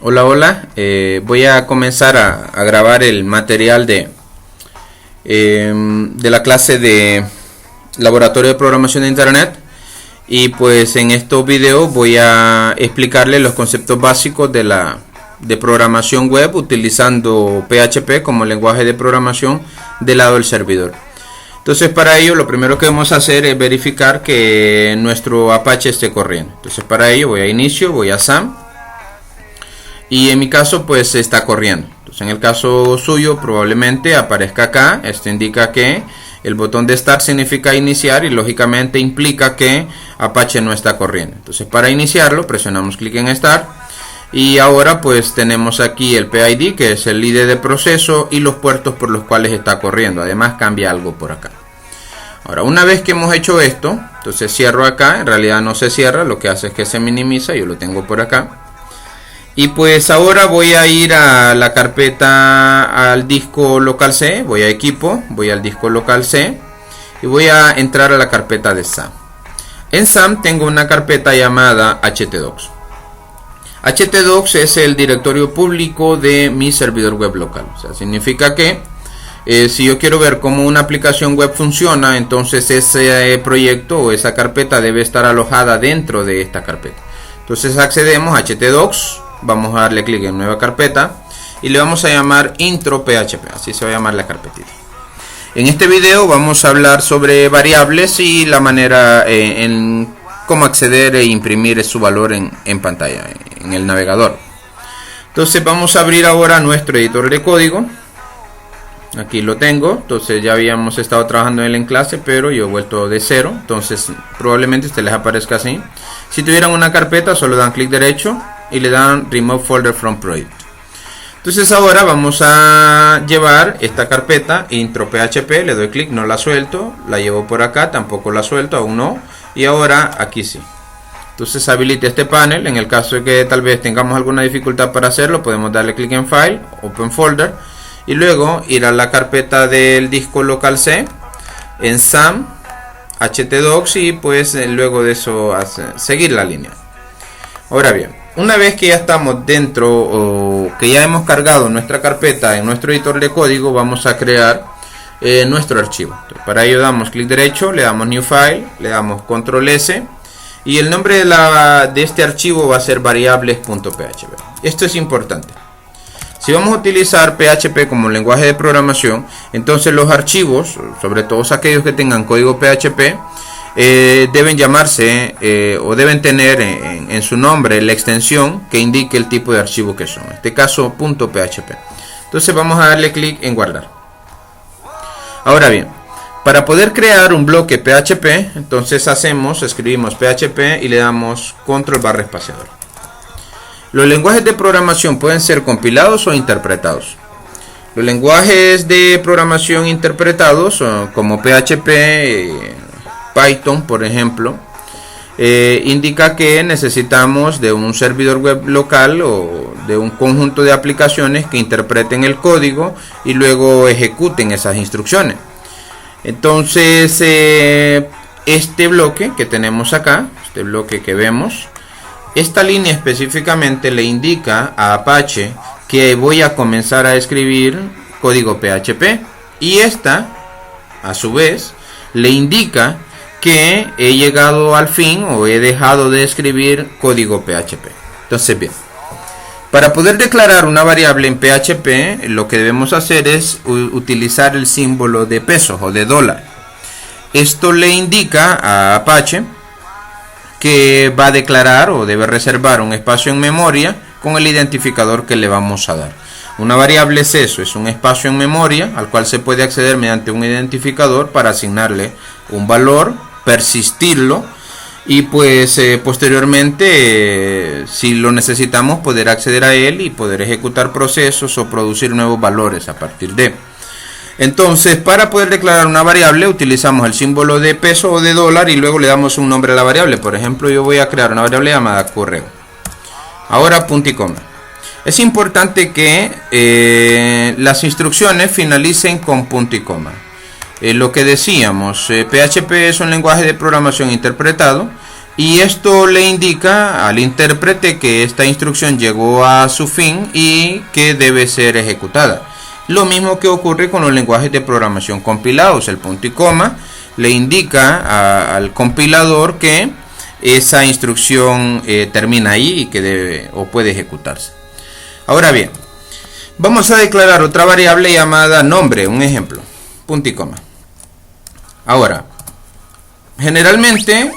Hola, hola. Voy a comenzar a grabar el material de la clase de Laboratorio de Programación de Internet. Y pues en estos videos voy a explicarles los conceptos básicos de programación web utilizando PHP como lenguaje de programación del lado del servidor. Entonces, para ello lo primero que vamos a hacer es verificar que nuestro Apache esté corriendo. Entonces, para ello voy a inicio, voy a SAM. Y en mi caso pues está corriendo. Entonces, en el caso suyo probablemente aparezca acá. Esto indica que el botón de Start significa iniciar y lógicamente implica que Apache no está corriendo. Entonces, para iniciarlo presionamos clic en Start. Y ahora pues tenemos aquí el PID, que es el ID de proceso, y los puertos por los cuales está corriendo. Además cambia algo por acá. Ahora, una vez que hemos hecho esto, entonces cierro acá. En realidad no se cierra, lo que hace es que se minimiza. Yo lo tengo por acá. Y pues ahora voy a ir a la carpeta, al disco local C. Voy a equipo, voy al disco local C. Y voy a entrar a la carpeta de SAM. En SAM tengo una carpeta llamada htdocs. htdocs es el directorio público de mi servidor web local. O sea, significa que si yo quiero ver cómo una aplicación web funciona, entonces ese proyecto o esa carpeta debe estar alojada dentro de esta carpeta. Entonces accedemos a htdocs, vamos a darle clic en nueva carpeta y le vamos a llamar intro PHP, así se va a llamar la carpetita. En este video vamos a hablar sobre variables y la manera en cómo acceder e imprimir su valor en pantalla, en el navegador. Entonces vamos a abrir ahora nuestro editor de código. Aquí lo tengo. Entonces ya habíamos estado trabajando en clase, pero yo he vuelto de cero. Entonces probablemente este les aparezca así. Si tuvieran una carpeta, solo dan clic derecho y le dan Remove Folder from Project. Entonces ahora vamos a llevar esta carpeta intro PHP, le doy clic, no la suelto, la llevo por acá, tampoco la suelto, aún no, y ahora aquí sí. Entonces habilite este panel. En el caso de que tal vez tengamos alguna dificultad para hacerlo, podemos darle clic en File, Open Folder, y luego ir a la carpeta del disco local C, en SAM, htdocs, y pues luego de eso seguir la línea. Ahora bien, una vez que ya estamos dentro o que ya hemos cargado nuestra carpeta en nuestro editor de código, vamos a crear nuestro archivo. Entonces, para ello damos clic derecho, le damos New File, le damos Control S y el nombre de este archivo va a ser variables.php. Esto es importante. Si vamos a utilizar PHP como lenguaje de programación, entonces los archivos, sobre todo aquellos que tengan código PHP, deben llamarse o deben tener en su nombre la extensión que indique el tipo de archivo que son. En este caso .php. Entonces vamos a darle clic en guardar. Ahora bien, para poder crear un bloque PHP, entonces escribimos PHP y le damos control barra espaciador. Los lenguajes de programación pueden ser compilados o interpretados. Los lenguajes de programación interpretados como PHP, Python, por ejemplo, indica que necesitamos de un servidor web local o de un conjunto de aplicaciones que interpreten el código y luego ejecuten esas instrucciones. Entonces, este bloque que tenemos acá, este bloque que vemos, esta línea específicamente le indica a Apache que voy a comenzar a escribir código PHP, y esta, a su vez, le indica que he llegado al fin o he dejado de escribir código PHP. Entonces, bien, para poder declarar una variable en PHP, lo que debemos hacer es utilizar el símbolo de pesos o de dólar. Esto le indica a Apache que va a declarar o debe reservar un espacio en memoria con el identificador que le vamos a dar. Una variable es eso, es un espacio en memoria al cual se puede acceder mediante un identificador para asignarle un valor, persistirlo y pues posteriormente si lo necesitamos poder acceder a él y poder ejecutar procesos o producir nuevos valores a partir de. Entonces, para poder declarar una variable utilizamos el símbolo de peso o de dólar y luego le damos un nombre a la variable. Por ejemplo, yo voy a crear una variable llamada correo. Ahora punto y coma. Es importante que las instrucciones finalicen con punto y coma. Lo que decíamos, PHP es un lenguaje de programación interpretado y esto le indica al intérprete que esta instrucción llegó a su fin y que debe ser ejecutada. Lo mismo que ocurre con los lenguajes de programación compilados. El punto y coma le indica al compilador que esa instrucción termina ahí y que debe o puede ejecutarse. Ahora bien, vamos a declarar otra variable llamada nombre, un ejemplo, punto y coma. Ahora, generalmente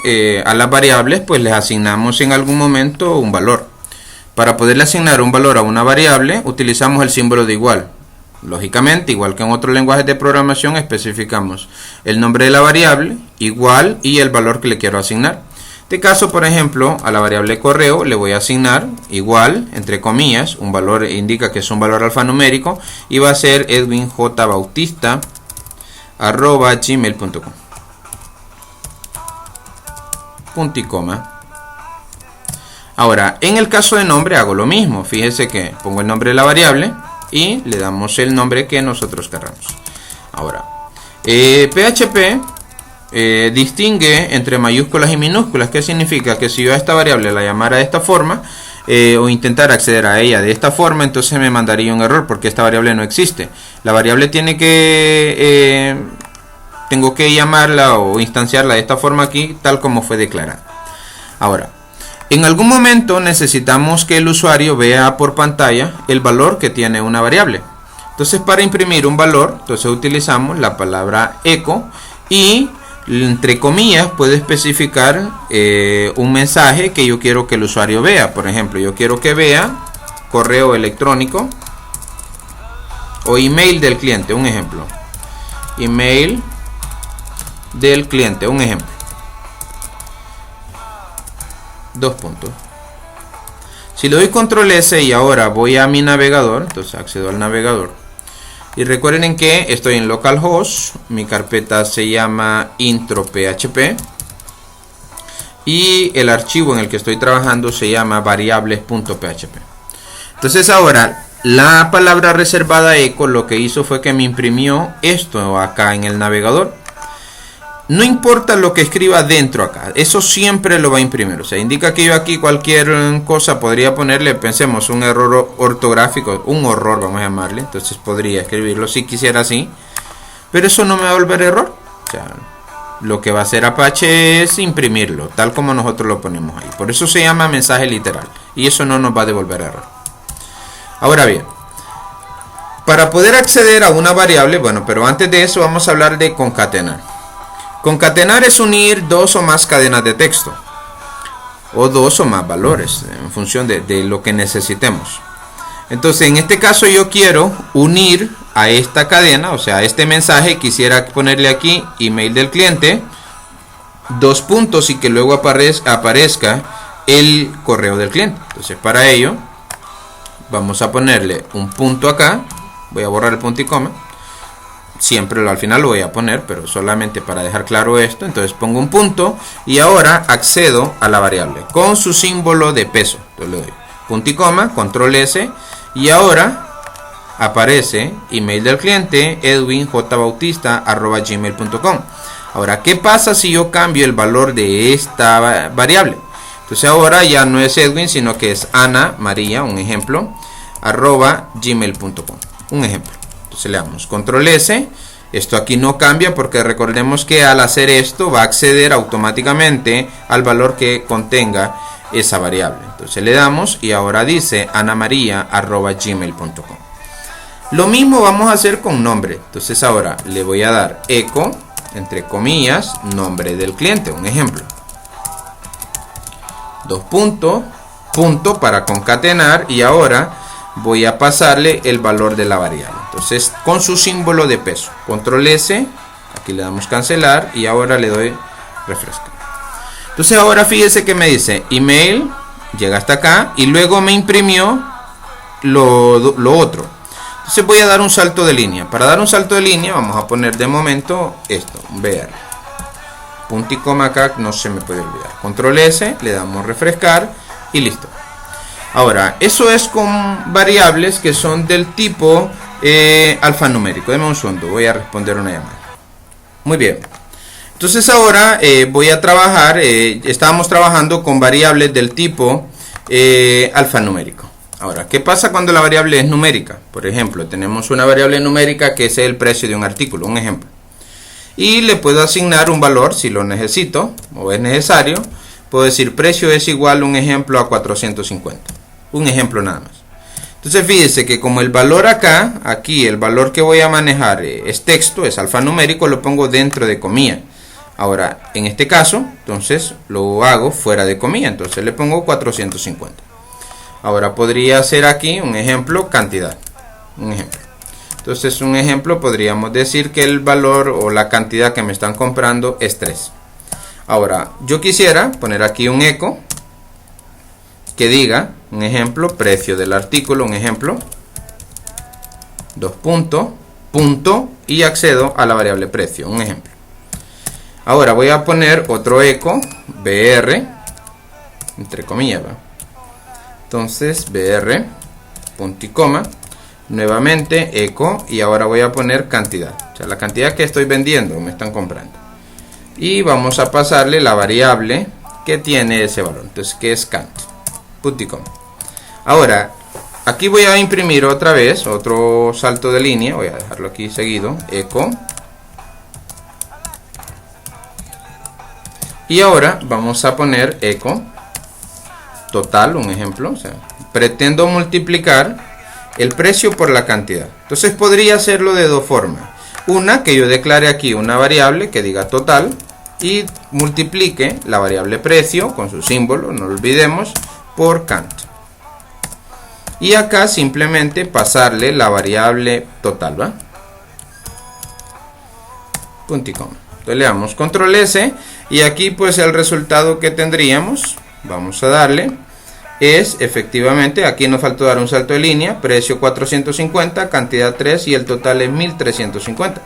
a las variables pues les asignamos en algún momento un valor. Para poderle asignar un valor a una variable utilizamos el símbolo de igual. Lógicamente, igual que en otros lenguajes de programación, especificamos el nombre de la variable, igual y el valor que le quiero asignar. En este caso, por ejemplo, a la variable correo le voy a asignar igual, entre comillas, un valor, indica que es un valor alfanumérico, y va a ser edwinjbautista@gmail.com. Punto y coma. Ahora, en el caso de nombre hago lo mismo. Fíjese que pongo el nombre de la variable y le damos el nombre que nosotros querramos. Ahora, PHP distingue entre mayúsculas y minúsculas. ¿Qué significa? Que si yo a esta variable la llamara de esta forma o intentar acceder a ella de esta forma, entonces me mandaría un error porque esta variable no existe. La variable tiene que tengo que llamarla o instanciarla de esta forma aquí, tal como fue declarada. Ahora, en algún momento necesitamos que el usuario vea por pantalla el valor que tiene una variable. Entonces, para imprimir un valor, entonces utilizamos la palabra echo y entre comillas puedo especificar un mensaje que yo quiero que el usuario vea. Por ejemplo, yo quiero que vea correo electrónico o email del cliente, un ejemplo. Email del cliente, un ejemplo. Dos puntos. Si le doy control S y ahora voy a mi navegador, entonces accedo al navegador. Y recuerden que estoy en localhost, mi carpeta se llama intro.php y el archivo en el que estoy trabajando se llama variables.php. Entonces ahora la palabra reservada echo lo que hizo fue que me imprimió esto acá en el navegador. No importa lo que escriba dentro acá, eso siempre lo va a imprimir. O sea, indica que yo aquí cualquier cosa podría ponerle, pensemos, un error ortográfico, un horror vamos a llamarle. Entonces podría escribirlo si quisiera así, pero eso no me va a volver error. O sea, lo que va a hacer Apache es imprimirlo, tal como nosotros lo ponemos ahí. Por eso se llama mensaje literal, y eso no nos va a devolver error. Ahora bien, para poder acceder a una variable, bueno, pero antes de eso vamos a hablar de concatenar. Concatenar es unir dos o más cadenas de texto o dos o más valores en función de lo que necesitemos. Entonces, en este caso yo quiero unir a esta cadena, o sea, a este mensaje, quisiera ponerle aquí email del cliente, dos puntos y que luego aparezca el correo del cliente. Entonces, para ello vamos a ponerle un punto acá, voy a borrar el punto y coma. Siempre al final lo voy a poner, pero solamente para dejar claro esto. Entonces pongo un punto y ahora accedo a la variable con su símbolo de peso. Entonces le doy punto y coma, control S y ahora aparece email del cliente edwinjbautista@gmail.com. Ahora, ¿qué pasa si yo cambio el valor de esta variable? Entonces ahora ya no es Edwin, sino que es Ana María, un ejemplo, @gmail.com, un ejemplo. Entonces le damos control S, esto aquí no cambia porque recordemos que al hacer esto va a acceder automáticamente al valor que contenga esa variable. Entonces le damos y ahora dice anamaria@gmail.com. Lo mismo vamos a hacer con nombre. Entonces ahora le voy a dar echo, entre comillas, nombre del cliente, un ejemplo. Dos puntos, punto para concatenar y ahora voy a pasarle el valor de la variable. Entonces con su símbolo de peso, control S, aquí le damos cancelar y ahora le doy refrescar. Entonces ahora fíjese que me dice email, llega hasta acá y luego me imprimió lo otro. Entonces voy a dar un salto de línea. Para dar un salto de línea vamos a poner de momento esto, ver. Punto y coma acá no se me puede olvidar. Control S, le damos refrescar y listo. Ahora, eso es con variables que son del tipo alfanumérico. Deme un segundo, voy a responder una llamada. Muy bien. Entonces ahora voy a trabajar, estábamos trabajando con variables del tipo alfanumérico. Ahora, ¿qué pasa cuando la variable es numérica? Por ejemplo, tenemos una variable numérica que es el precio de un artículo, un ejemplo. Y le puedo asignar un valor si lo necesito o es necesario. Puedo decir precio es igual, un ejemplo, a 450. Un ejemplo nada más. Entonces fíjese que como el valor acá, aquí el valor que voy a manejar es texto, es alfanumérico, lo pongo dentro de comillas. Ahora, en este caso, entonces lo hago fuera de comilla, entonces le pongo 450. Ahora podría hacer aquí un ejemplo, cantidad. Un ejemplo. Entonces un ejemplo podríamos decir que el valor o la cantidad que me están comprando es 3. Ahora, yo quisiera poner aquí un eco que diga, un ejemplo, precio del artículo, un ejemplo, 2 puntos, punto, y accedo a la variable precio, un ejemplo. Ahora voy a poner otro eco, br, entre comillas, ¿va? Entonces, br, punto y coma, nuevamente eco, y ahora voy a poner cantidad, o sea, la cantidad que estoy vendiendo, me están comprando. Y vamos a pasarle la variable que tiene ese valor, entonces, que es cant, punto y coma. Ahora, aquí voy a imprimir otra vez, otro salto de línea, voy a dejarlo aquí seguido, eco. Y ahora vamos a poner eco total, un ejemplo, o sea, pretendo multiplicar el precio por la cantidad. Entonces podría hacerlo de dos formas. Una, que yo declare aquí una variable que diga total y multiplique la variable precio con su símbolo, no lo olvidemos, por cant. Y acá simplemente pasarle la variable total, ¿va? Punto y coma. Entonces le damos control S y aquí pues el resultado que tendríamos, vamos a darle, es efectivamente, aquí nos faltó dar un salto de línea, precio 450, cantidad 3 y el total es 1350.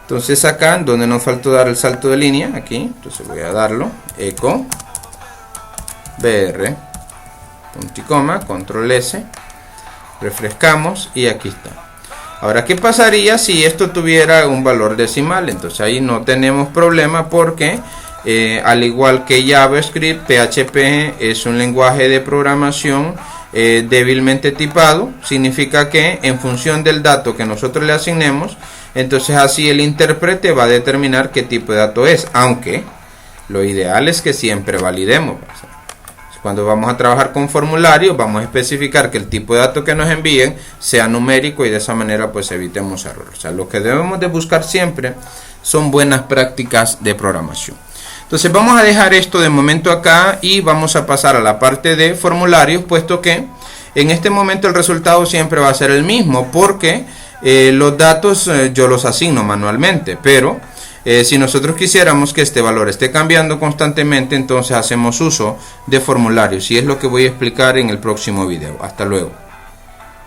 Entonces acá donde nos faltó dar el salto de línea, aquí, entonces voy a darlo, eco, br, punto y coma, control S, refrescamos y aquí está. Ahora, ¿qué pasaría si esto tuviera un valor decimal? Entonces ahí no tenemos problema porque al igual que JavaScript, PHP es un lenguaje de programación débilmente tipado. Significa que en función del dato que nosotros le asignemos, entonces así el intérprete va a determinar qué tipo de dato es. Aunque lo ideal es que siempre validemos. Cuando vamos a trabajar con formularios, vamos a especificar que el tipo de datos que nos envíen sea numérico y de esa manera pues evitemos errores. O sea, lo que debemos de buscar siempre son buenas prácticas de programación. Entonces vamos a dejar esto de momento acá y vamos a pasar a la parte de formularios, puesto que en este momento el resultado siempre va a ser el mismo, porque los datos yo los asigno manualmente, pero si nosotros quisiéramos que este valor esté cambiando constantemente, entonces hacemos uso de formularios, y es lo que voy a explicar en el próximo video. Hasta luego.